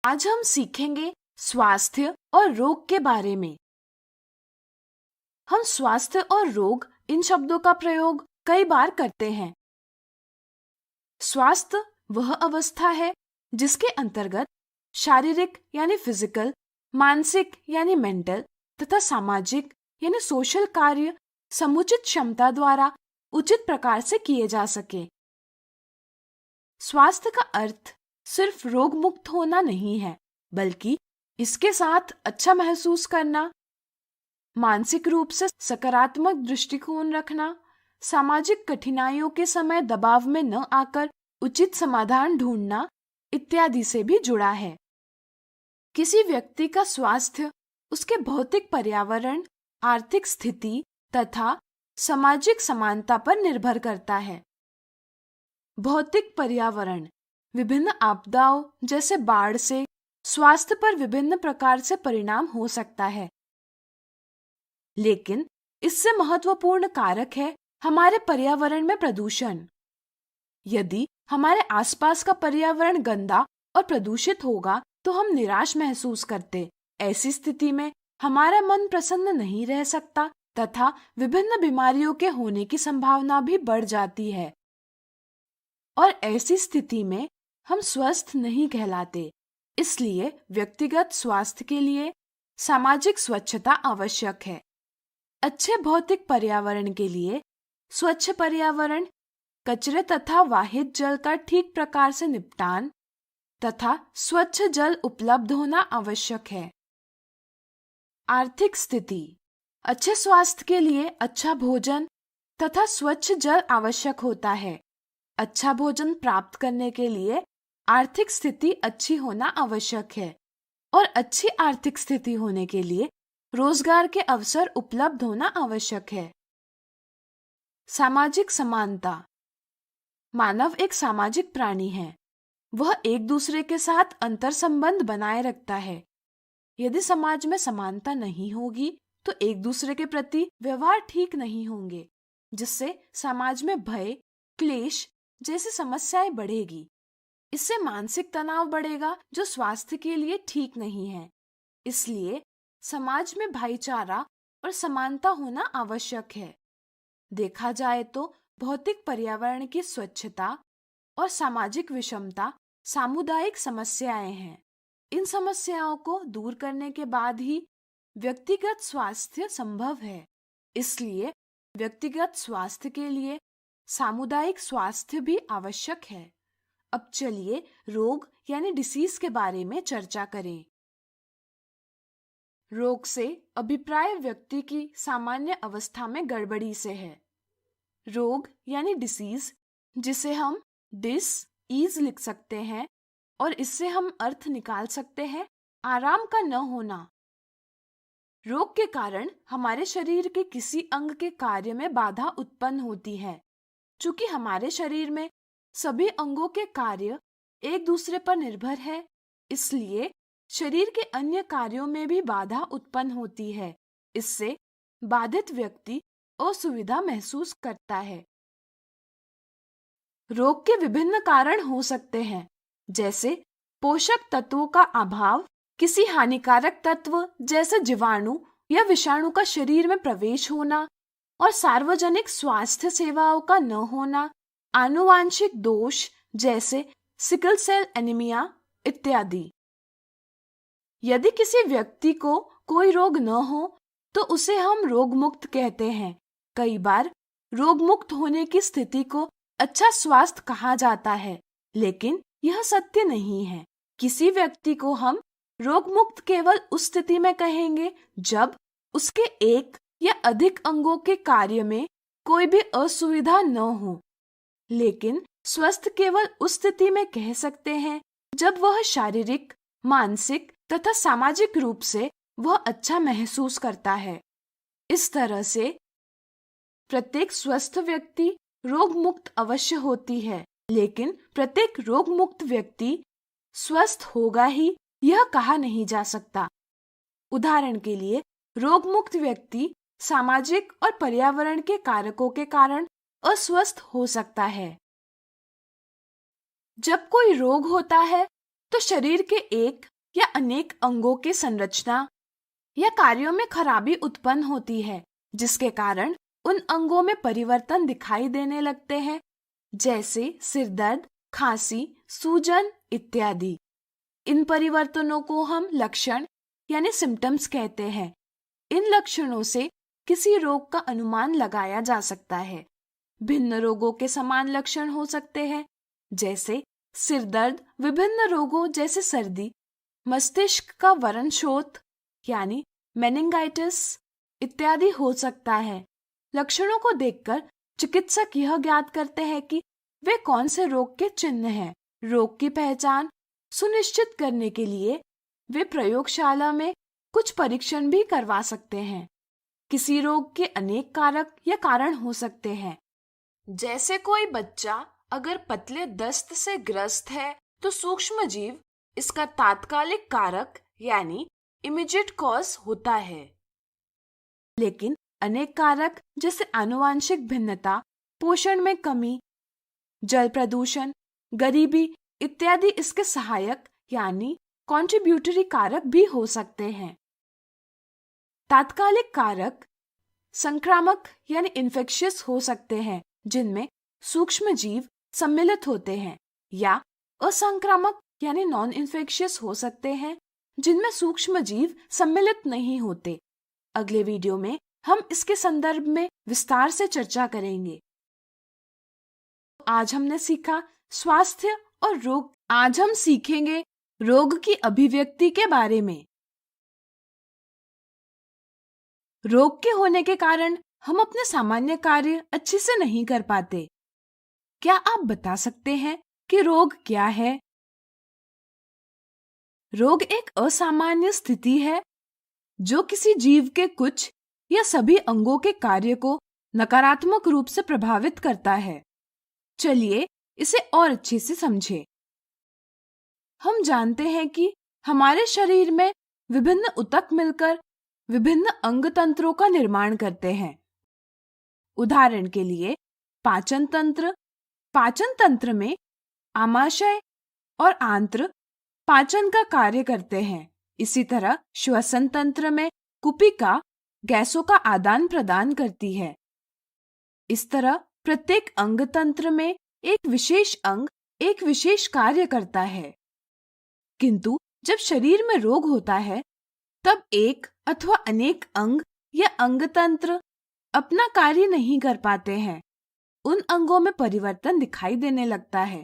आज हम सीखेंगे स्वास्थ्य और रोग के बारे में। हम स्वास्थ्य और रोग इन शब्दों का प्रयोग कई बार करते हैं। स्वास्थ्य वह अवस्था है जिसके अंतर्गत शारीरिक यानी फिजिकल, मानसिक यानी मेंटल तथा सामाजिक यानी सोशल कार्य समुचित क्षमता द्वारा उचित प्रकार से किए जा सके। स्वास्थ्य का अर्थ सिर्फ रोग मुक्त होना नहीं है, बल्कि इसके साथ अच्छा महसूस करना, मानसिक रूप से सकारात्मक दृष्टिकोण रखना, सामाजिक कठिनाइयों के समय दबाव में न आकर उचित समाधान ढूंढना इत्यादि से भी जुड़ा है। किसी व्यक्ति का स्वास्थ्य उसके भौतिक पर्यावरण, आर्थिक स्थिति तथा सामाजिक समानता पर निर्भर करता है। भौतिक पर्यावरण विभिन्न आपदाओं जैसे बाढ़ से स्वास्थ्य पर विभिन्न प्रकार से परिणाम हो सकता है, लेकिन इससे महत्वपूर्ण कारक है हमारे पर्यावरण में प्रदूषण। यदि हमारे आसपास का पर्यावरण गंदा और प्रदूषित होगा तो हम निराश महसूस करते। ऐसी स्थिति में हमारा मन प्रसन्न नहीं रह सकता तथा विभिन्न बीमारियों के होने की संभावना भी बढ़ जाती है, और ऐसी स्थिति में हम स्वस्थ नहीं कहलाते। इसलिए व्यक्तिगत स्वास्थ्य के लिए सामाजिक स्वच्छता आवश्यक है। अच्छे भौतिक पर्यावरण के लिए स्वच्छ पर्यावरण, कचरे तथा वाहित जल का ठीक प्रकार से निपटान तथा स्वच्छ जल उपलब्ध होना आवश्यक है। आर्थिक स्थिति, अच्छे स्वास्थ्य के लिए अच्छा भोजन तथा स्वच्छ जल आवश्यक होता है। अच्छा भोजन प्राप्त करने के लिए आर्थिक स्थिति अच्छी होना आवश्यक है, और अच्छी आर्थिक स्थिति होने के लिए रोजगार के अवसर उपलब्ध होना आवश्यक है। सामाजिक समानता, मानव एक सामाजिक प्राणी है। वह एक दूसरे के साथ अंतर संबंध बनाए रखता है। यदि समाज में समानता नहीं होगी तो एक दूसरे के प्रति व्यवहार ठीक नहीं होंगे, जिससे समाज में भय, क्लेश जैसी समस्याएं बढ़ेगी। इससे मानसिक तनाव बढ़ेगा जो स्वास्थ्य के लिए ठीक नहीं है। इसलिए समाज में भाईचारा और समानता होना आवश्यक है। देखा जाए तो भौतिक पर्यावरण की स्वच्छता और सामाजिक विषमता सामुदायिक समस्याएं हैं। इन समस्याओं को दूर करने के बाद ही व्यक्तिगत स्वास्थ्य संभव है। इसलिए व्यक्तिगत स्वास्थ्य के लिए सामुदायिक स्वास्थ्य भी आवश्यक है। अब चलिए रोग यानी डिसीज के बारे में चर्चा करें। रोग से अभिप्राय व्यक्ति की सामान्य अवस्था में गड़बड़ी से है। रोग यानी डिसीज, जिसे हम डिस-ईज लिख सकते हैं, और इससे हम अर्थ निकाल सकते हैं आराम का न होना। रोग के कारण हमारे शरीर के किसी अंग के कार्य में बाधा उत्पन्न होती है। चूंकि हमारे शरीर में सभी अंगों के कार्य एक दूसरे पर निर्भर है, इसलिए शरीर के अन्य कार्यों में भी बाधा उत्पन्न होती है। इससे बाधित व्यक्ति असुविधा महसूस करता है। रोग के विभिन्न कारण हो सकते हैं, जैसे पोषक तत्वों का अभाव, किसी हानिकारक तत्व जैसे जीवाणु या विषाणु का शरीर में प्रवेश होना, और सार्वजनिक स्वास्थ्य सेवाओं का न होना, आनुवांशिक दोष जैसे सिकल सेल एनीमिया इत्यादि। यदि किसी व्यक्ति को कोई रोग न हो तो उसे हम रोग मुक्त कहते हैं। कई बार रोग मुक्त होने की स्थिति को अच्छा स्वास्थ्य कहा जाता है, लेकिन यह सत्य नहीं है। किसी व्यक्ति को हम रोग मुक्त केवल उस स्थिति में कहेंगे जब उसके एक या अधिक अंगों के कार्य में कोई भी असुविधा न हो, लेकिन स्वस्थ केवल उस स्थिति में कह सकते हैं जब वह शारीरिक, मानसिक तथा सामाजिक रूप से वह अच्छा महसूस करता है। इस तरह से प्रत्येक स्वस्थ व्यक्ति रोग मुक्त अवश्य होती है, लेकिन प्रत्येक रोग मुक्त व्यक्ति स्वस्थ होगा ही यह कहा नहीं जा सकता। उदाहरण के लिए, रोग मुक्त व्यक्ति सामाजिक और पर्यावरण के कारकों के कारण अस्वस्थ हो सकता है। जब कोई रोग होता है तो शरीर के एक या अनेक अंगों की संरचना या कार्यों में खराबी उत्पन्न होती है, जिसके कारण उन अंगों में परिवर्तन दिखाई देने लगते हैं, जैसे सिरदर्द, खांसी, सूजन इत्यादि। इन परिवर्तनों को हम लक्षण यानी सिम्टम्स कहते हैं। इन लक्षणों से किसी रोग का अनुमान लगाया जा सकता है। भिन्न रोगों के समान लक्षण हो सकते हैं, जैसे सिरदर्द विभिन्न रोगों जैसे सर्दी, मस्तिष्क का वरणशोथ यानी मेनिंगाइटिस इत्यादि हो सकता है। लक्षणों को देखकर चिकित्सक यह ज्ञात करते हैं कि वे कौन से रोग के चिन्ह हैं। रोग की पहचान सुनिश्चित करने के लिए वे प्रयोगशाला में कुछ परीक्षण भी करवा सकते हैं। किसी रोग के अनेक कारक या कारण हो सकते हैं। जैसे कोई बच्चा अगर पतले दस्त से ग्रस्त है तो सूक्ष्म जीव इसका तात्कालिक कारक यानी इमीडिएट कॉज होता है। लेकिन अनेक कारक जैसे आनुवांशिक भिन्नता, पोषण में कमी, जल प्रदूषण, गरीबी इत्यादि इसके सहायक यानी कॉन्ट्रीब्यूटरी कारक भी हो सकते हैं। तात्कालिक कारक संक्रामक यानी इन्फेक्शियस हो सकते हैं, जिनमें सूक्ष्म जीव सम्मिलित होते हैं, या असंक्रामक यानी नॉन इन्फेक्शियस हो सकते हैं, जिनमें सूक्ष्म जीव सम्मिलित नहीं होते। अगले वीडियो में हम इसके संदर्भ में विस्तार से चर्चा करेंगे। आज हमने सीखा स्वास्थ्य और रोग। आज हम सीखेंगे रोग की अभिव्यक्ति के बारे में। रोग के होने के कारण हम अपने सामान्य कार्य अच्छे से नहीं कर पाते। क्या आप बता सकते हैं कि रोग क्या है? रोग एक असामान्य स्थिति है जो किसी जीव के कुछ या सभी अंगों के कार्य को नकारात्मक रूप से प्रभावित करता है। चलिए इसे और अच्छे से समझें। हम जानते हैं कि हमारे शरीर में विभिन्न ऊतक मिलकर विभिन्न अंग तंत्रों का निर्माण करते हैं। उदाहरण के लिए पाचन तंत्र में आमाशय और आंत्र पाचन का कार्य करते हैं। इसी तरह श्वसन तंत्र में कुपिका गैसों का आदान प्रदान करती है। इस तरह प्रत्येक अंग तंत्र में एक विशेष अंग एक विशेष कार्य करता है। किंतु जब शरीर में रोग होता है तब एक अथवा अनेक अंग या अंग तंत्र अपना कार्य नहीं कर पाते हैं। उन अंगों में परिवर्तन दिखाई देने लगता है,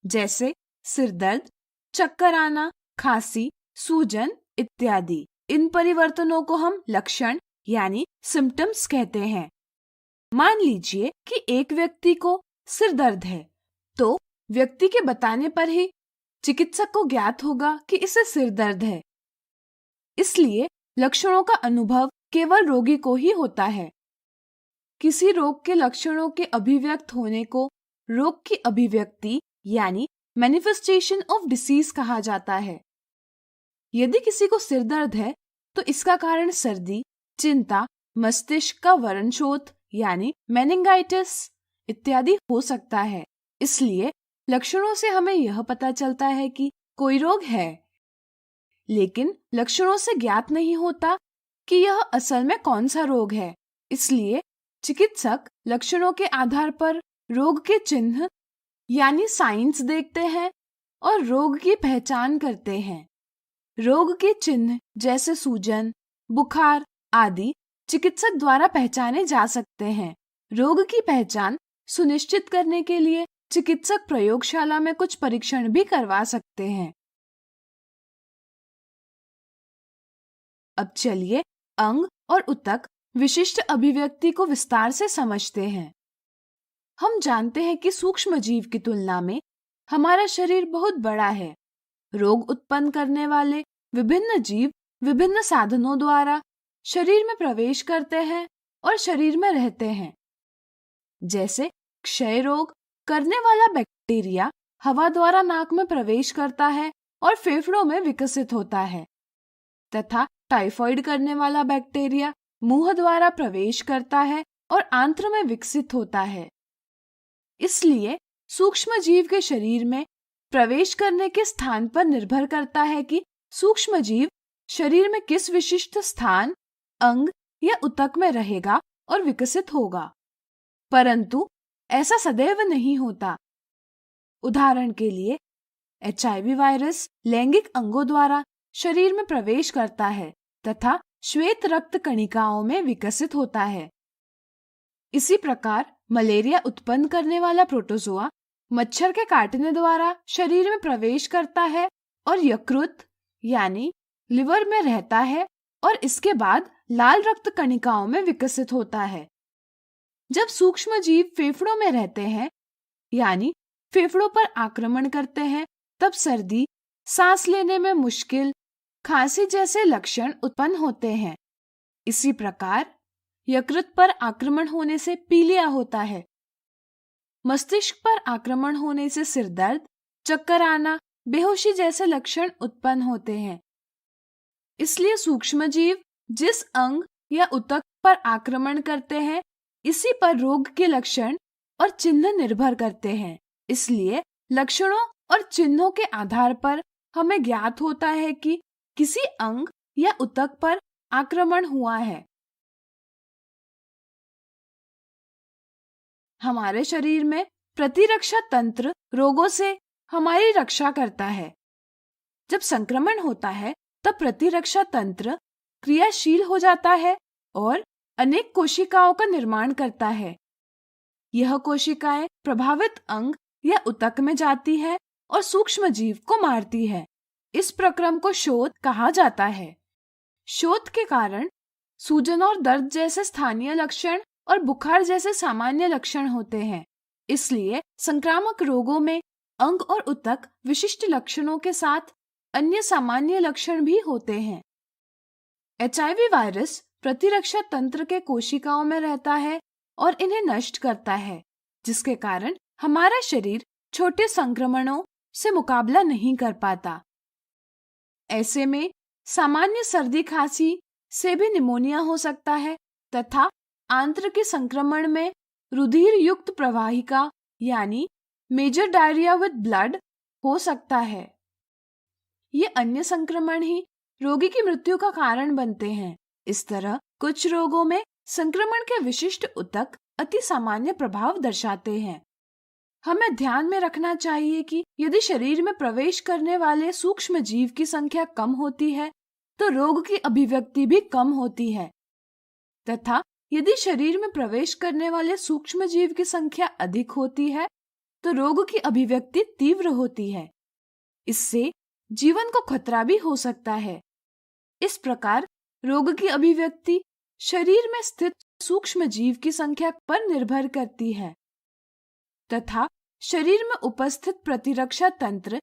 जैसे सिरदर्द, चक्कर आना, खांसी, सूजन इत्यादि। इन परिवर्तनों को हम लक्षण यानी सिम्टम्स कहते हैं। मान लीजिए कि एक व्यक्ति को सिर दर्द है, तो व्यक्ति के बताने पर ही चिकित्सक को ज्ञात होगा कि इसे सिर दर्द है। इसलिए लक्षणों का अनुभव केवल रोगी को ही होता है। किसी रोग के लक्षणों के अभिव्यक्त होने को रोग की अभिव्यक्ति यानी मैनिफेस्टेशन ऑफ डिसीज कहा जाता है। यदि किसी को सिर दर्द है तो इसका कारण सर्दी, चिंता, मस्तिष्क का वरणशोथ यानी मेनिंगाइटिस इत्यादि हो सकता है। इसलिए लक्षणों से हमें यह पता चलता है कि कोई रोग है, लेकिन लक्षणों से ज्ञात नहीं होता कि यह असल में कौन सा रोग है। इसलिए चिकित्सक लक्षणों के आधार पर रोग के चिन्ह यानी साइंस देखते हैं और रोग की पहचान करते हैं। रोग के चिन्ह जैसे सूजन, बुखार आदि चिकित्सक द्वारा पहचाने जा सकते हैं। रोग की पहचान सुनिश्चित करने के लिए चिकित्सक प्रयोगशाला में कुछ परीक्षण भी करवा सकते हैं। अब चलिए अंग और ऊतक विशिष्ट अभिव्यक्ति को विस्तार से समझते हैं। हम जानते हैं कि सूक्ष्म जीव की तुलना में हमारा शरीर बहुत बड़ा है। रोग उत्पन्न करने वाले विभिन्न जीव विभिन्न साधनों द्वारा शरीर में प्रवेश करते हैं और शरीर में रहते हैं। जैसे क्षय रोग करने वाला बैक्टीरिया हवा द्वारा नाक में प्रवेश करता है और फेफड़ों में विकसित होता है, तथा टाइफाइड करने वाला बैक्टीरिया मुंह द्वारा प्रवेश करता है और आंत्र में विकसित होता है। इसलिए सूक्ष्म जीव के शरीर में प्रवेश करने के स्थान पर निर्भर करता है कि सूक्ष्म जीव शरीर में किस विशिष्ट स्थान, अंग या ऊतक में रहेगा और विकसित होगा, परंतु ऐसा सदैव नहीं होता। उदाहरण के लिए HIV वायरस लैंगिक अंगों द्वारा शरीर में प्रवेश करता है तथा श्वेत रक्त कणिकाओं में विकसित होता है। इसी प्रकार मलेरिया उत्पन्न करने वाला प्रोटोजोआ मच्छर के काटने द्वारा शरीर में प्रवेश करता है और यकृत यानी लिवर में रहता है और इसके बाद लाल रक्त कणिकाओं में विकसित होता है। जब सूक्ष्म जीव फेफड़ों में रहते हैं यानी फेफड़ों पर आक्रमण करते हैं, तब सर्दी, सांस लेने में मुश्किल, खांसी जैसे लक्षण उत्पन्न होते हैं। इसी प्रकार यकृत पर आक्रमण होने से पीलिया होता है। मस्तिष्क पर आक्रमण होने से सिर दर्द, चक्कर आना, बेहोशी जैसे लक्षण उत्पन्न होते हैं। इसलिए सूक्ष्म जीव जिस अंग या ऊतक पर आक्रमण करते हैं, इसी पर रोग के लक्षण और चिन्ह निर्भर करते हैं। इसलिए लक्षणों और चिन्हों के आधार पर हमें ज्ञात होता है कि किसी अंग या ऊतक पर आक्रमण हुआ है। हमारे शरीर में प्रतिरक्षा तंत्र रोगों से हमारी रक्षा करता है। जब संक्रमण होता है तब प्रतिरक्षा तंत्र क्रियाशील हो जाता है और अनेक कोशिकाओं का निर्माण करता है। यह कोशिकाएं प्रभावित अंग या ऊतक में जाती है और सूक्ष्म जीव को मारती है। इस प्रक्रम को शोथ कहा जाता है। शोथ के कारण सूजन और दर्द जैसे स्थानीय लक्षण और बुखार जैसे सामान्य लक्षण होते हैं। इसलिए संक्रामक रोगों में अंग और ऊतक विशिष्ट लक्षणों के साथ अन्य सामान्य लक्षण भी होते हैं। HIV वायरस प्रतिरक्षा तंत्र के कोशिकाओं में रहता है और इन्हें नष्ट करता है, जिसके कारण हमारा शरीर छोटे संक्रमणों से मुकाबला नहीं कर पाता। ऐसे में सामान्य सर्दी खांसी से भी निमोनिया हो सकता है तथा आंत्र संक्रमण में रुधिर युक्त प्रवाहिका यानी मेजर डायरिया विद ब्लड हो सकता है। ये अन्य संक्रमण ही रोगी की मृत्यु का कारण बनते हैं। इस तरह कुछ रोगों में संक्रमण के विशिष्ट ऊतक अति सामान्य प्रभाव दर्शाते हैं। हमें ध्यान में रखना चाहिए कि यदि शरीर में प्रवेश करने वाले सूक्ष्म जीव की संख्या कम होती है तो रोग की अभिव्यक्ति भी कम होती है, तथा यदि शरीर में प्रवेश करने वाले सूक्ष्म जीव की संख्या अधिक होती है तो रोग की अभिव्यक्ति तीव्र होती है। इससे जीवन को खतरा भी हो सकता है। इस प्रकार रोग की अभिव्यक्ति शरीर में स्थित सूक्ष्म जीव की संख्या पर निर्भर करती है तथा शरीर में उपस्थित प्रतिरक्षा तंत्र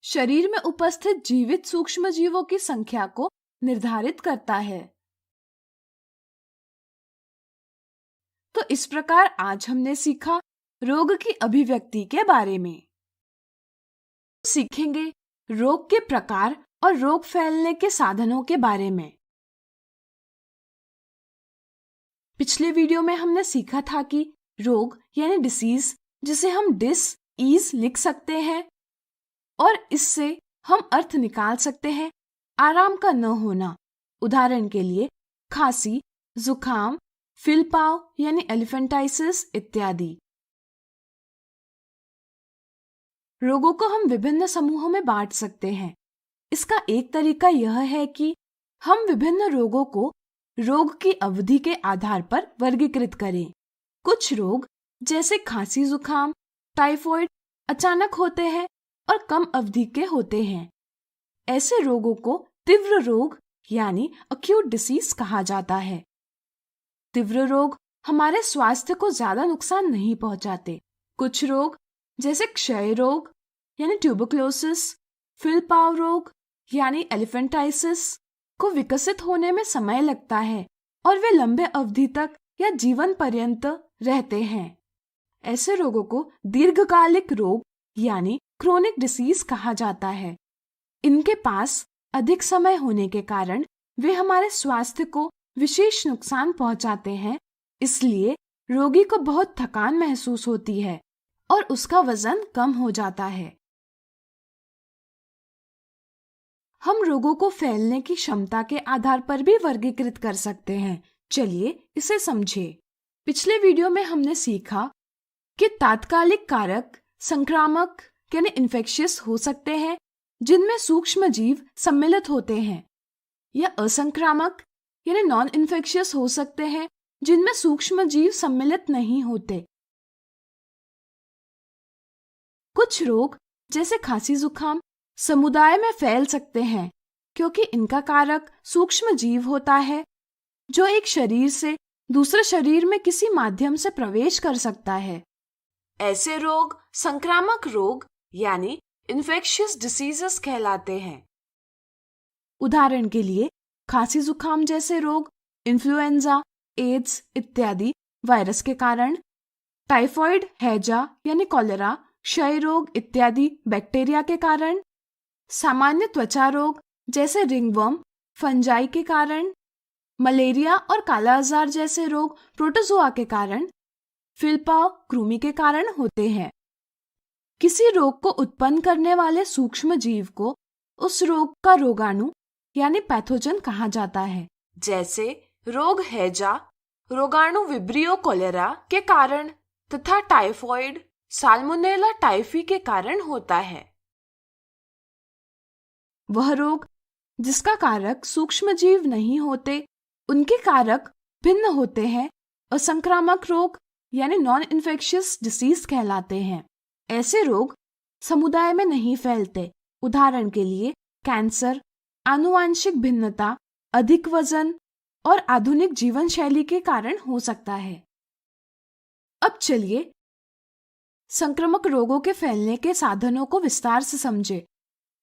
शरीर में उपस्थित जीवित सूक्ष्म जीवों की संख्या को निर्धारित करता है। तो इस प्रकार आज हमने सीखा रोग की अभिव्यक्ति के बारे में। सीखेंगे रोग के प्रकार और रोग फैलने के साधनों के बारे में। पिछले वीडियो में हमने सीखा था कि रोग यानी डिसीज, जिसे हम डिस-ईज लिख सकते हैं और इससे हम अर्थ निकाल सकते हैं आराम का न होना। उदाहरण के लिए खांसी, जुकाम, फिलपाव यानी एलिफेंटाइसिस इत्यादि। रोगों को हम विभिन्न समूहों में बांट सकते हैं। इसका एक तरीका यह है कि हम विभिन्न रोगों को रोग की अवधि के आधार पर वर्गीकृत करें। कुछ रोग जैसे खांसी, जुकाम, टाइफॉइड अचानक होते हैं और कम अवधि के होते हैं। ऐसे रोगों को तीव्र रोग यानी अक्यूट डिसीज कहा जाता है। तीव्र रोग हमारे स्वास्थ्य को ज्यादा नुकसान नहीं पहुंचाते। कुछ रोग जैसे क्षय रोग यानी ट्यूबरक्लोसिस, फिलपाव रोग यानी एलिफेंटाइसिस को विकसित होने में समय लगता है और वे लंबे अवधि तक या जीवन पर्यंत रहते हैं। ऐसे रोगों को दीर्घकालिक रोग यानी क्रोनिक डिसीज कहा जाता है। इनके पास अधिक समय होने के कारण वे हमारे स्वास्थ्य को विशेष नुकसान पहुंचाते हैं। इसलिए रोगी को बहुत थकान महसूस होती है और उसका वजन कम हो जाता है। हम रोगों को फैलने की क्षमता के आधार पर भी वर्गीकृत कर सकते हैं। चलिए इसे समझें। पिछले वीडियो में हमने सीखा कि तात्कालिक कारक संक्रामक यानी इन्फेक्शियस हो सकते हैं जिनमें सूक्ष्म जीव सम्मिलित होते हैं, या असंक्रामक यानी नॉन इन्फेक्शियस हो सकते हैं जिनमें सूक्ष्म जीव सम्मिलित नहीं होते। कुछ रोग जैसे खांसी जुकाम समुदाय में फैल सकते हैं क्योंकि इनका कारक सूक्ष्म जीव होता है जो एक शरीर से दूसरे शरीर में किसी माध्यम से प्रवेश कर सकता है। ऐसे रोग संक्रामक रोग यानी इन्फेक्शियस डिसीजेस कहलाते हैं। उदाहरण के लिए खांसी जुकाम जैसे रोग इन्फ्लुएंजा, एड्स इत्यादि वायरस के कारण, टाइफॉइड, हैजा यानी कॉलेरा, क्षय रोग इत्यादि बैक्टीरिया के कारण, सामान्य त्वचा रोग जैसे रिंगवर्म, फंजाई के कारण, मलेरिया और काला अजार जैसे रोग प्रोटोजोआ के कारण, फिलपाव कृमि के कारण होते हैं। किसी रोग को उत्पन्न करने वाले सूक्ष्म जीव को उस रोग का रोगाणु यानी पैथोजन कहा जाता है। जैसे रोग हैजा रोगाणु विब्रियो कोलेरा के कारण तथा टाइफॉइड साल्मोनेला टाइफी के कारण होता है। वह रोग जिसका कारक सूक्ष्म जीव नहीं होते, उनके कारक भिन्न होते हैं और संक्रामक रोग यानी नॉन इन्फेक्शियस डिसीज कहलाते हैं। ऐसे रोग समुदाय में नहीं फैलते। उदाहरण के लिए कैंसर, आनुवांशिक भिन्नता, अधिक वजन और आधुनिक जीवन शैली के कारण हो सकता है। अब चलिए संक्रामक रोगों के फैलने के साधनों को विस्तार से समझें।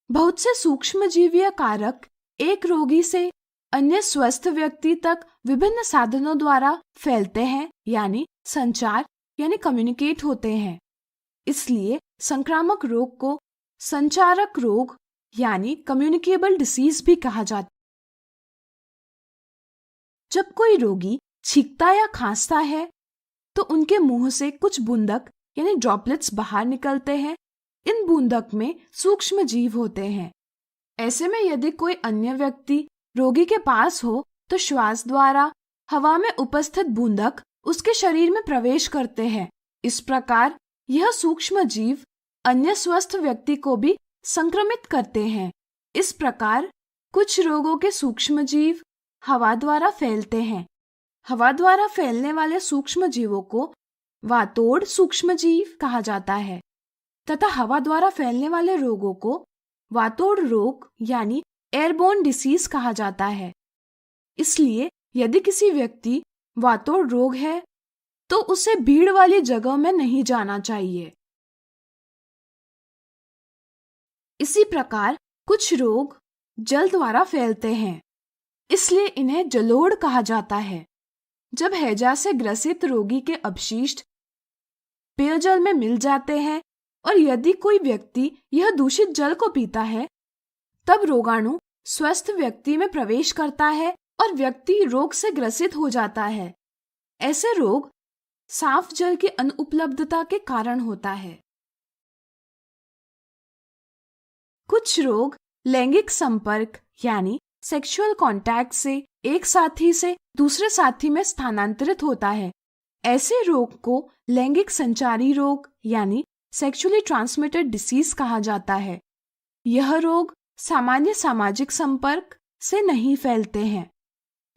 बहुत से सूक्ष्मजीवीय कारक एक रोगी से अन्य स्वस्थ व्यक्ति तक विभिन्न साधनों द्वारा फैलते हैं यानी संचार यानी कम्युनिकेट होते हैं। इसलिए संक्रामक रोग को संचारक रोग यानी कम्युनिकेबल डिसीज भी कहा जाता है। जब कोई रोगी छींकता या खांसता है तो उनके मुंह से कुछ बूंदक यानी ड्रॉपलेट्स बाहर निकलते हैं। इन बूंदक में सूक्ष्म जीव होते हैं। ऐसे में यदि कोई अन्य व्यक्ति रोगी के पास हो तो श्वास द्वारा हवा में उपस्थित बूंदक उसके शरीर में प्रवेश करते हैं। इस प्रकार यह सूक्ष्म जीव अन्य स्वस्थ व्यक्ति को भी संक्रमित करते हैं। इस प्रकार कुछ रोगों के सूक्ष्म जीव हवा द्वारा फैलते हैं। हवा द्वारा फैलने वाले सूक्ष्म जीवों को वातोड़ सूक्ष्म जीव कहा जाता है तथा हवा द्वारा फैलने वाले रोगों को वातोड़ रोग यानी एयरबोर्न डिसीज कहा जाता है। इसलिए यदि किसी व्यक्ति वातोड़ रोग है तो उसे भीड़ वाली जगह में नहीं जाना चाहिए। इसी प्रकार कुछ रोग जल द्वारा फैलते हैं, इसलिए इन्हें जलोढ़ कहा जाता है। जब हैजा से ग्रसित रोगी के अपशिष्ट पेयजल में मिल जाते हैं और यदि कोई व्यक्ति यह दूषित जल को पीता है तब रोगाणु स्वस्थ व्यक्ति में प्रवेश करता है और व्यक्ति रोग से ग्रसित हो जाता है। ऐसे रोग साफ जल की अनुपलब्धता के कारण होता है। कुछ रोग लैंगिक संपर्क यानी सेक्सुअल कांटेक्ट से एक साथी से दूसरे साथी में स्थानांतरित होता है। ऐसे रोग को लैंगिक संचारी रोग यानी सेक्सुअली ट्रांसमिटेड डिसीज कहा जाता है। यह रोग सामान्य सामाजिक संपर्क से नहीं फैलते हैं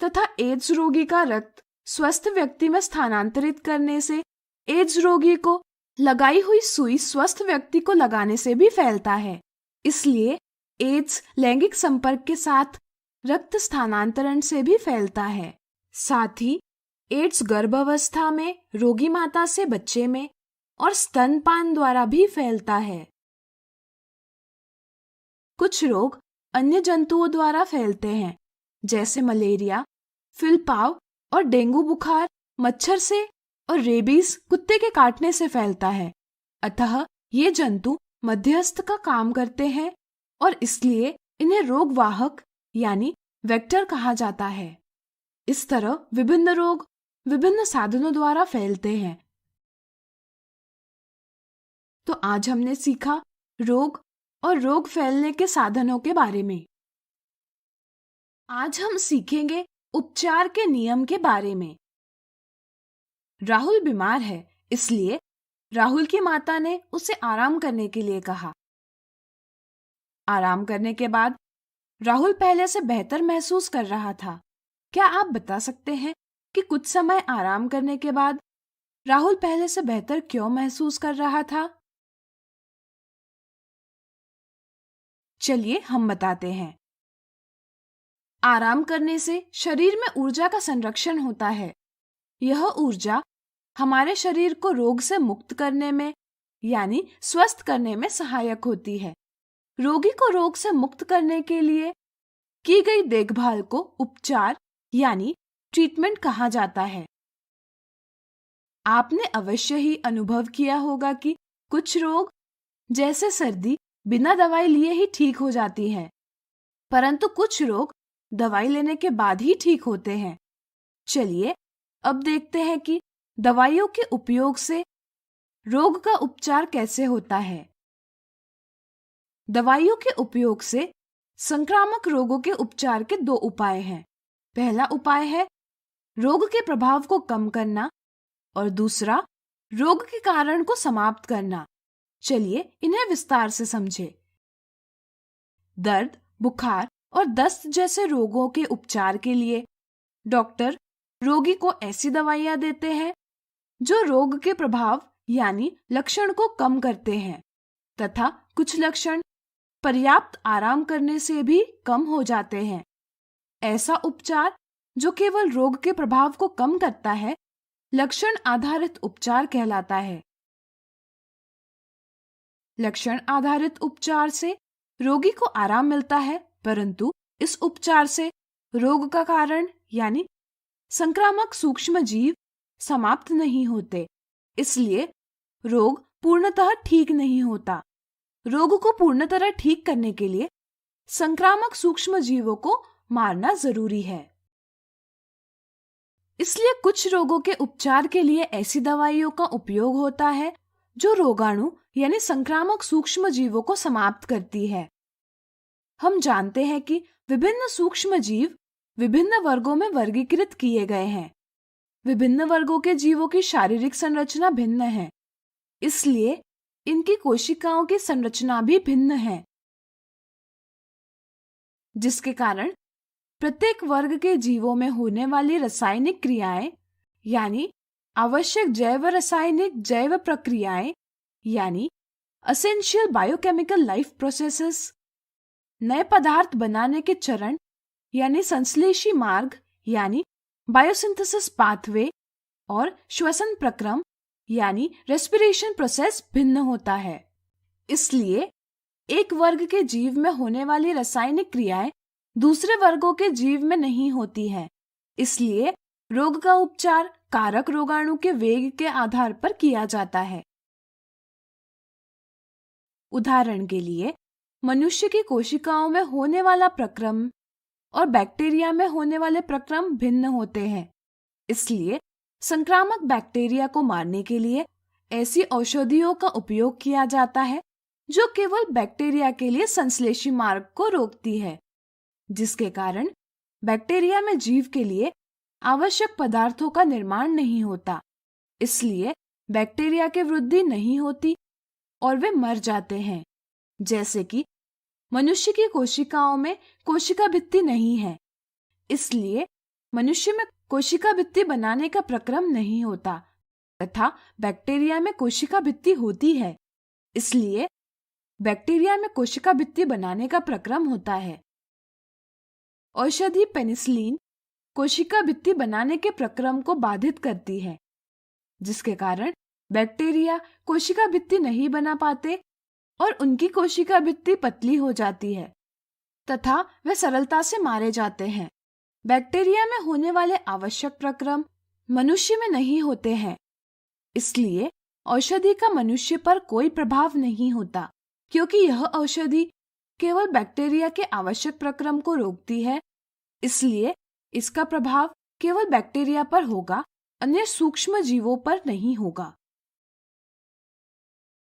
तथा एड्स रोगी का रक्त स्वस्थ व्यक्ति में स्थानांतरित करने से एड्स रोगी को लगाई हुई सुई स्वस्थ व्यक्ति को लगाने से भी फैलता है। इसलिए एड्स लैंगिक संपर्क के साथ रक्त स्थानांतरण से भी फैलता है। साथ ही एड्स गर्भावस्था में रोगी माता से बच्चे में और स्तनपान द्वारा भी फैलता है। कुछ रोग अन्य जंतुओं द्वारा फैलते हैं जैसे मलेरिया, फिलपाव और डेंगू बुखार मच्छर से और रेबीज कुत्ते के काटने से फैलता है। अतः ये जंतु मध्यस्थ का काम करते हैं और इसलिए इन्हें रोगवाहक यानी वेक्टर कहा जाता है। इस तरह विभिन्न रोग विभिन्न साधनों द्वारा फैलते हैं। तो आज हमने सीखा रोग और रोग फैलने के साधनों के बारे में। आज हम सीखेंगे उपचार के नियम के बारे में। राहुल बीमार है, इसलिए राहुल की माता ने उसे आराम करने के लिए कहा। आराम करने के बाद राहुल पहले से बेहतर महसूस कर रहा था। क्या आप बता सकते हैं कि कुछ समय आराम करने के बाद राहुल पहले से बेहतर क्यों महसूस कर रहा था? चलिए हम बताते हैं। आराम करने से शरीर में ऊर्जा का संरक्षण होता है। यह ऊर्जा हमारे शरीर को रोग से मुक्त करने में यानी स्वस्थ करने में सहायक होती है। रोगी को रोग से मुक्त करने के लिए की गई देखभाल को उपचार यानी ट्रीटमेंट कहा जाता है। आपने अवश्य ही अनुभव किया होगा कि कुछ रोग जैसे सर्दी बिना दवाई लिए ही ठीक हो जाती है, परंतु कुछ रोग दवाई लेने के बाद ही ठीक होते हैं। चलिए अब देखते हैं कि दवाइयों के उपयोग से रोग का उपचार कैसे होता है। दवाइयों के उपयोग से संक्रामक रोगों के उपचार के दो उपाय हैं। पहला उपाय है रोग के प्रभाव को कम करना और दूसरा रोग के कारण को समाप्त करना। चलिए इन्हें विस्तार से समझें। दर्द, बुखार और दस्त जैसे रोगों के उपचार के लिए डॉक्टर रोगी को ऐसी दवाइयां देते हैं जो रोग के प्रभाव यानी लक्षण को कम करते हैं तथा कुछ लक्षण पर्याप्त आराम करने से भी कम हो जाते हैं। ऐसा उपचार जो केवल रोग के प्रभाव को कम करता है लक्षण आधारित उपचार कहलाता है। लक्षण आधारित उपचार से रोगी को आराम मिलता है, परंतु इस उपचार से रोग का कारण यानी संक्रामक सूक्ष्म जीव समाप्त नहीं होते, इसलिए रोग पूर्णतः ठीक नहीं होता। रोग को पूर्ण तरह ठीक करने के लिए संक्रामक सूक्ष्म जीवों को मारना जरूरी है। इसलिए कुछ रोगों के उपचार के लिए ऐसी दवाइयों का उपयोग होता है जो रोगाणु यानी संक्रामक सूक्ष्म जीवों को समाप्त करती है। हम जानते हैं कि विभिन्न सूक्ष्म जीव विभिन्न वर्गों में वर्गीकृत किए गए हैं। विभिन्न वर्गों के जीवों की शारीरिक संरचना भिन्न है, इसलिए इनकी कोशिकाओं की संरचना भी भिन्न है, जिसके कारण प्रत्येक वर्ग के जीवों में होने वाली रासायनिक क्रियाएं यानी आवश्यक जैव रासायनिक जैव प्रक्रियाएं यानी एसेंशियल बायोकेमिकल लाइफ प्रोसेसेस, नए पदार्थ बनाने के चरण यानी संश्लेषी मार्ग यानी बायोसिंथेसिस पाथवे और श्वसन प्रक्रम यानी रेस्पिरेशन प्रोसेस भिन्न होता है। इसलिए एक वर्ग के जीव में होने वाली रासायनिक क्रियाएं दूसरे वर्गों के जीव में नहीं होती है, इसलिए रोग का उपचार कारक रोगाणु के वेग के आधार पर किया जाता है। उदाहरण के लिए मनुष्य की कोशिकाओं में होने वाला प्रक्रम और बैक्टीरिया में होने वाले प्रक्रम भिन्न होते हैं, इसलिए संक्रामक बैक्टीरिया को मारने के लिए ऐसी औषधियों का उपयोग किया जाता है जो केवल बैक्टीरिया के लिए संश्लेषी मार्ग को रोकती है, जिसके कारण बैक्टीरिया में जीव के लिए आवश्यक पदार्थों का निर्माण नहीं होता, इसलिए बैक्टीरिया की वृद्धि नहीं होती और वे मर जाते हैं। जैसे कि मनुष्य की कोशिकाओं में कोशिका भित्ति नहीं है, इसलिए मनुष्य में कोशिका भित्ति बनाने का प्रक्रम नहीं होता, तथा बैक्टीरिया में कोशिका भित्ति होती है, इसलिए बैक्टीरिया में कोशिका भित्ति बनाने का प्रक्रम होता है। औषधि पेनिसिलिन कोशिका भित्ति बनाने के प्रक्रम को बाधित करती है, जिसके कारण बैक्टीरिया कोशिका भित्ति नहीं बना पाते और उनकी कोशिका भित्ति पतली हो जाती है तथा वे सरलता से मारे जाते हैं। बैक्टीरिया में होने वाले आवश्यक प्रक्रम मनुष्य में नहीं होते हैं, इसलिए औषधि का मनुष्य पर कोई प्रभाव नहीं होता, क्योंकि यह औषधि केवल बैक्टीरिया के आवश्यक प्रक्रम को रोकती है, इसलिए इसका प्रभाव केवल बैक्टीरिया पर होगा, अन्य सूक्ष्म जीवों पर नहीं होगा।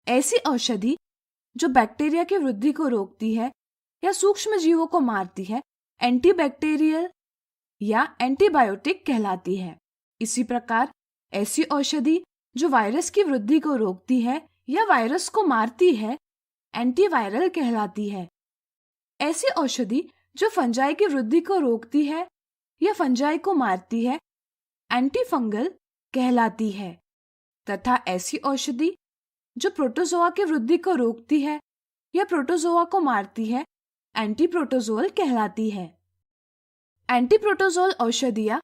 ऐसी औषधि जो बैक्टीरिया की वृद्धि को रोकती है या सूक्ष्म जीवों को मारती है, एंटीबैक्टीरियल या एंटीबायोटिक कहलाती है। इसी प्रकार ऐसी औषधि जो वायरस की वृद्धि को रोकती है या वायरस को मारती है, एंटीवायरल कहलाती है। ऐसी औषधि जो फंजाई की वृद्धि को रोकती है या फंजाई को मारती है, एंटीफंगल कहलाती है। तथा ऐसी औषधि जो प्रोटोजोआ की वृद्धि को रोकती है या प्रोटोजोआ को मारती है, एंटीप्रोटोजोल कहलाती है। एंटीप्रोटोजोल औषधियां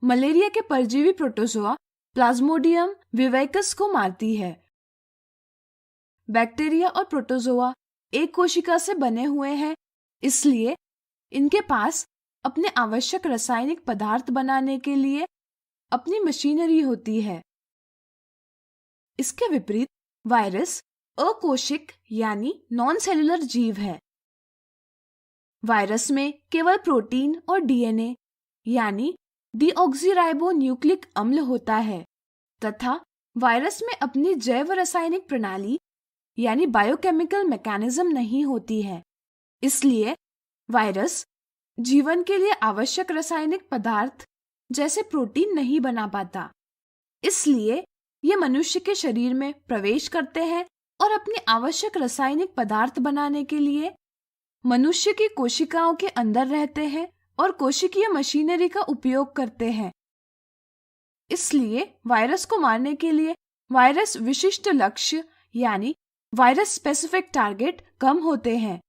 मलेरिया के परजीवी प्रोटोजोआ प्लाज्मोडियम विवेकस को मारती है। बैक्टीरिया और प्रोटोजोआ एक कोशिका से बने हुए हैं, इसलिए इनके पास अपने आवश्यक रासायनिक पदार्थ बनाने के लिए अपनी मशीनरी होती है। इसके विपरीत वायरस अकोशिक यानी नॉन सेलुलर जीव है। वायरस में केवल प्रोटीन और डीएनए यानी डीऑक्सीराइबोन्यूक्लिक अम्ल होता है तथा वायरस में अपनी जैव रासायनिक प्रणाली यानी बायोकेमिकल मैकेनिज्म नहीं होती है। इसलिए वायरस जीवन के लिए आवश्यक रासायनिक पदार्थ जैसे प्रोटीन नहीं बना पाता। इसलिए ये मनुष्य के शरीर में प्रवेश करते हैं और अपने आवश्यक रासायनिक पदार्थ बनाने के लिए मनुष्य की कोशिकाओं के अंदर रहते हैं और कोशिकीय मशीनरी का उपयोग करते हैं। इसलिए वायरस को मारने के लिए वायरस विशिष्ट लक्ष्य यानी वायरस स्पेसिफिक टारगेट कम होते हैं।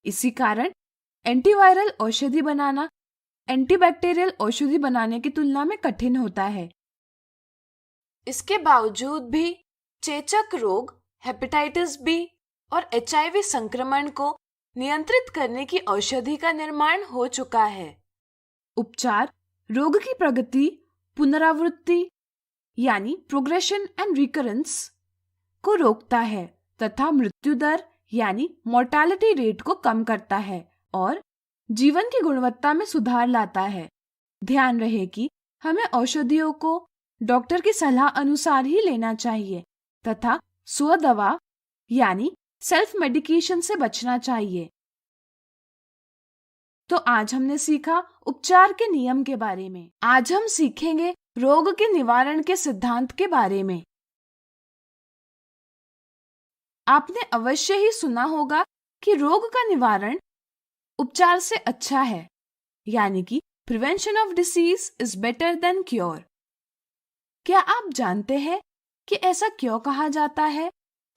इसी कारण एंटीवायरल औषधि बनाना एंटीबैक्टीरियल औषधि बनाने की तुलना में कठिन होता है। इसके बावजूद भी चेचक रोग, हेपेटाइटिस बी और एचआईवी संक्रमण को नियंत्रित करने की औषधि का निर्माण हो चुका है। उपचार रोग की प्रगति, पुनरावृत्ति यानी प्रोग्रेशन एंड रिकरेंस को रोकता है तथा मृत्यु दर यानी मोर्टेलिटी रेट को कम करता है और जीवन की गुणवत्ता में सुधार लाता है। ध्यान रहे कि हमें औषधियों को डॉक्टर की सलाह अनुसार ही लेना चाहिए तथा स्वदवा यानी सेल्फ मेडिकेशन से बचना चाहिए। तो आज हमने सीखा उपचार के नियम के बारे में। आज हम सीखेंगे रोग के निवारण के सिद्धांत के बारे में। आपने अवश्य ही सुना होगा कि रोग का निवारण उपचार से अच्छा है, यानी कि prevention of disease is better than cure. क्या आप जानते हैं कि ऐसा क्यों कहा जाता है?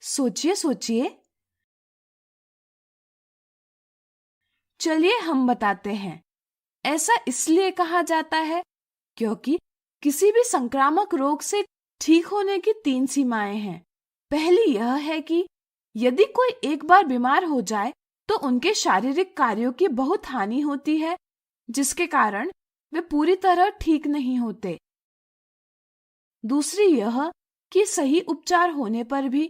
सोचिए सोचिए। चलिए हम बताते हैं। ऐसा इसलिए कहा जाता है क्योंकि किसी भी संक्रामक रोग से ठीक होने की 3 सीमाएं हैं। पहली यह है कि यदि कोई एक बार बीमार हो जाए तो उनके शारीरिक कार्यों की बहुत हानि होती है, जिसके कारण वे पूरी तरह ठीक नहीं होते। दूसरी यह कि सही उपचार होने पर भी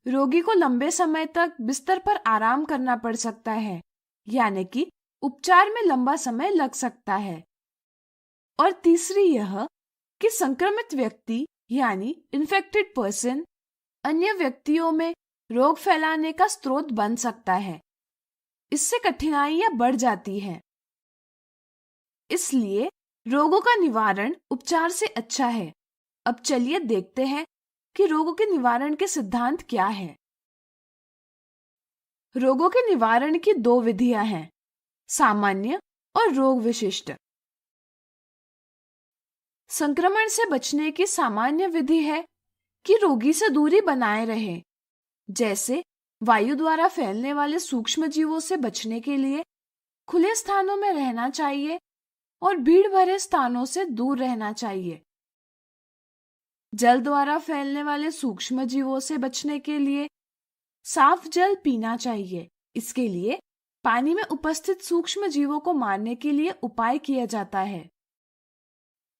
रोगी को लंबे समय तक बिस्तर पर आराम करना पड़ सकता है, यानी कि उपचार में लंबा समय लग सकता है। और तीसरी यह कि संक्रमित व्यक्ति यानी इन्फेक्टेड पर्सन अन्य व्यक्तियों में रोग फैलाने का स्रोत बन सकता है। इससे कठिनाइयां बढ़ जाती हैं। इसलिए रोगों का निवारण उपचार से अच्छा है। अब चलिए देखते हैं कि रोगों के निवारण के सिद्धांत क्या है। रोगों के निवारण की 2 विधियां हैं, सामान्य और रोग विशिष्ट। संक्रमण से बचने की सामान्य विधि है कि रोगी से दूरी बनाए रहे, जैसे वायु द्वारा फैलने वाले सूक्ष्म जीवों से बचने के लिए खुले स्थानों में रहना चाहिए और भीड़ भरे स्थानों से दूर रहना चाहिए। जल द्वारा फैलने वाले सूक्ष्म जीवों से बचने के लिए साफ जल पीना चाहिए। इसके लिए पानी में उपस्थित सूक्ष्म जीवों को मारने के लिए उपाय किया जाता है।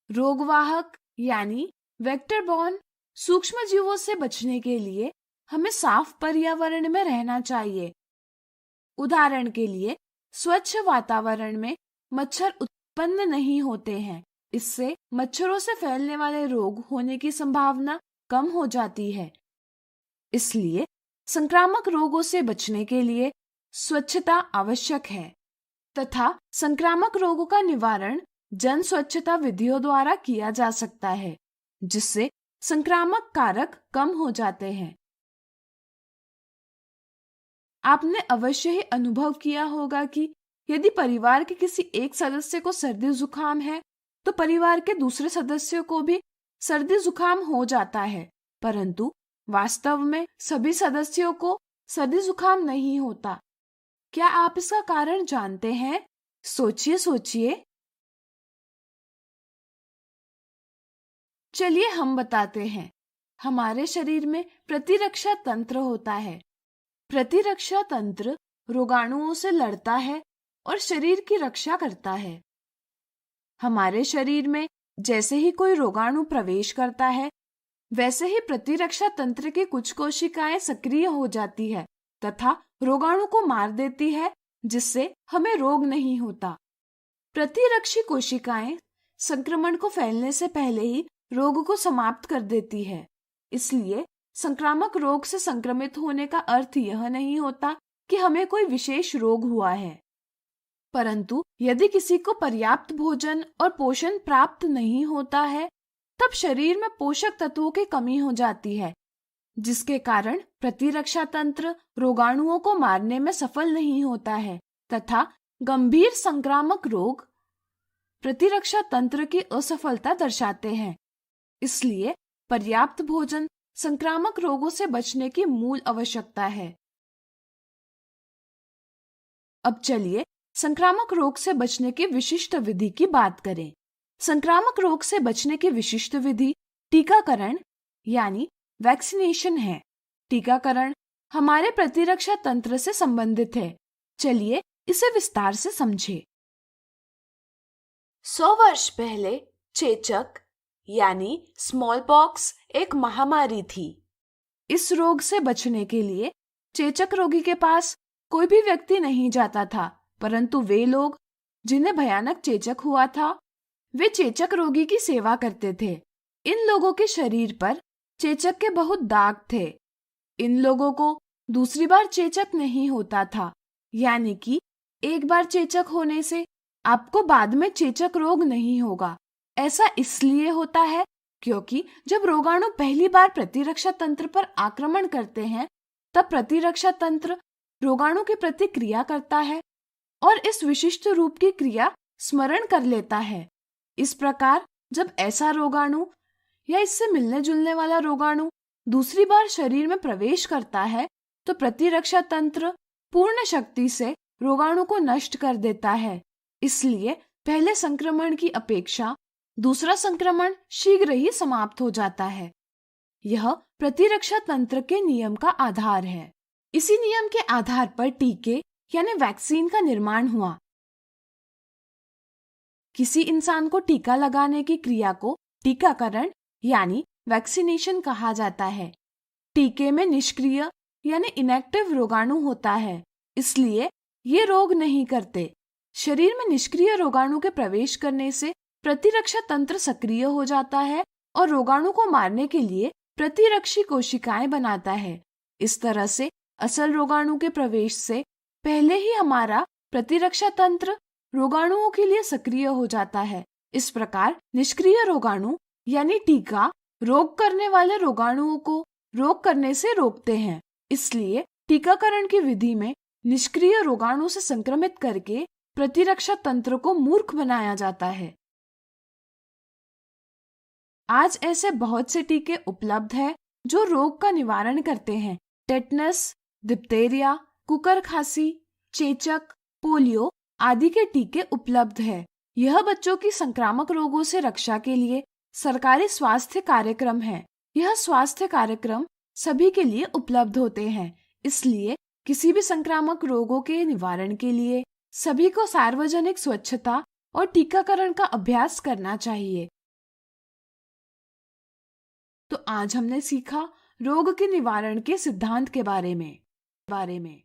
रोगवाहक यानी वेक्टर बॉर्न सूक्ष्म जीवों से बचने के लिए हमें साफ पर्यावरण में रहना चाहिए। उदाहरण के लिए स्वच्छ वातावरण में मच्छर उत्पन्न नहीं होते हैं। इससे मच्छरों से फैलने वाले रोग होने की संभावना कम हो जाती है। इसलिए संक्रामक रोगों से बचने के लिए स्वच्छता आवश्यक है तथा संक्रामक रोगों का निवारण जन स्वच्छता विधियों द्वारा किया जा सकता है, जिससे संक्रामक कारक कम हो जाते हैं। आपने अवश्य ही अनुभव किया होगा कि यदि परिवार के किसी एक सदस्य को सर्दी जुकाम है तो परिवार के दूसरे सदस्यों को भी सर्दी जुकाम हो जाता है, परंतु वास्तव में सभी सदस्यों को सर्दी जुकाम नहीं होता। क्या आप इसका कारण जानते हैं? सोचिए सोचिए। चलिए हम बताते हैं। हमारे शरीर में प्रतिरक्षा तंत्र होता है। प्रतिरक्षा तंत्र रोगाणुओं से लड़ता है और शरीर की रक्षा करता है। हमारे शरीर में जैसे ही कोई रोगाणु प्रवेश करता है, वैसे ही प्रतिरक्षा तंत्र की कुछ कोशिकाएं सक्रिय हो जाती है तथा रोगाणु को मार देती है, जिससे हमें रोग नहीं होता। प्रतिरक्षी कोशिकाएं संक्रमण को फैलने से पहले ही रोग को समाप्त कर देती है। इसलिए संक्रामक रोग से संक्रमित होने का अर्थ यह नहीं होता कि हमें कोई विशेष रोग हुआ है, परंतु यदि किसी को पर्याप्त भोजन और पोषण प्राप्त नहीं होता है, तब शरीर में पोषक तत्वों की कमी हो जाती है, जिसके कारण प्रतिरक्षा तंत्र रोगाणुओं को मारने में सफल नहीं होता है तथा गंभीर संक्रामक रोग प्रतिरक्षा तंत्र की असफलता दर्शाते हैं। इसलिए पर्याप्त भोजन संक्रामक रोगों से बचने की मूल आवश्यकता है। अब चलिए संक्रामक रोग से बचने की विशिष्ट विधि की बात करें। संक्रामक रोग से बचने की विशिष्ट विधि टीकाकरण यानी वैक्सीनेशन है। टीकाकरण हमारे प्रतिरक्षा तंत्र से संबंधित है। चलिए इसे विस्तार से समझें। 100 वर्ष पहले चेचक यानी स्मॉल पॉक्स एक महामारी थी। इस रोग से बचने के लिए चेचक रोगी के पास कोई भी व्यक्ति नहीं जाता था, परंतु वे लोग जिन्हें भयानक चेचक हुआ था, वे चेचक रोगी की सेवा करते थे। इन लोगों के शरीर पर चेचक के बहुत दाग थे। इन लोगों को दूसरी बार चेचक नहीं होता था, यानी कि एक बार चेचक होने से आपको बाद में चेचक रोग नहीं होगा। ऐसा इसलिए होता है क्योंकि जब रोगाणु पहली बार प्रतिरक्षा तंत्र पर आक्रमण करते हैं, तब प्रतिरक्षा तंत्र रोगाणु की प्रति क्रिया करता है और इस विशिष्ट रूप की क्रिया स्मरण कर लेता है। इस प्रकार जब ऐसा रोगाणु या इससे मिलने जुलने वाला रोगाणु दूसरी बार शरीर में प्रवेश करता है, तो प्रतिरक्षा तंत्र पूर्ण शक्ति से रोगाणु को नष्ट कर देता है। इसलिए पहले संक्रमण की अपेक्षा दूसरा संक्रमण शीघ्र ही समाप्त हो जाता है। यह प्रतिरक्षा तंत्र के नियम का आधार है। इसी नियम के आधार पर टीके यानी वैक्सीन का निर्माण हुआ। किसी इंसान को टीका लगाने की क्रिया को टीकाकरण यानी वैक्सीनेशन कहा जाता है। टीके में निष्क्रिय यानी इनएक्टिव रोगाणु होता है, इसलिए ये रोग नहीं करते। शरीर में निष्क्रिय रोगाणु के प्रवेश करने से प्रतिरक्षा तंत्र सक्रिय हो जाता है और रोगाणु को मारने के लिए प्रतिरक्षी कोशिकाएं बनाता है। इस तरह से असल रोगाणु के प्रवेश से पहले ही हमारा प्रतिरक्षा तंत्र रोगाणुओं के लिए सक्रिय हो जाता है। इस प्रकार निष्क्रिय रोगाणु यानी टीका रोग करने वाले रोगाणुओं को रोग करने से रोकते हैं। इसलिए टीकाकरण की विधि में निष्क्रिय रोगाणु से संक्रमित करके प्रतिरक्षा तंत्र को मूर्ख बनाया जाता है। आज ऐसे बहुत से टीके उपलब्ध हैं जो रोग का निवारण करते हैं। टेटनस, डिप्थेरिया, कुकर खांसी, चेचक, पोलियो आदि के टीके उपलब्ध हैं। यह बच्चों की संक्रामक रोगों से रक्षा के लिए सरकारी स्वास्थ्य कार्यक्रम है। यह स्वास्थ्य कार्यक्रम सभी के लिए उपलब्ध होते हैं। इसलिए किसी भी संक्रामक रोगों के निवारण के लिए सभी को सार्वजनिक स्वच्छता और टीकाकरण का अभ्यास करना चाहिए। तो आज हमने सीखा रोग के निवारण के सिद्धांत के बारे में।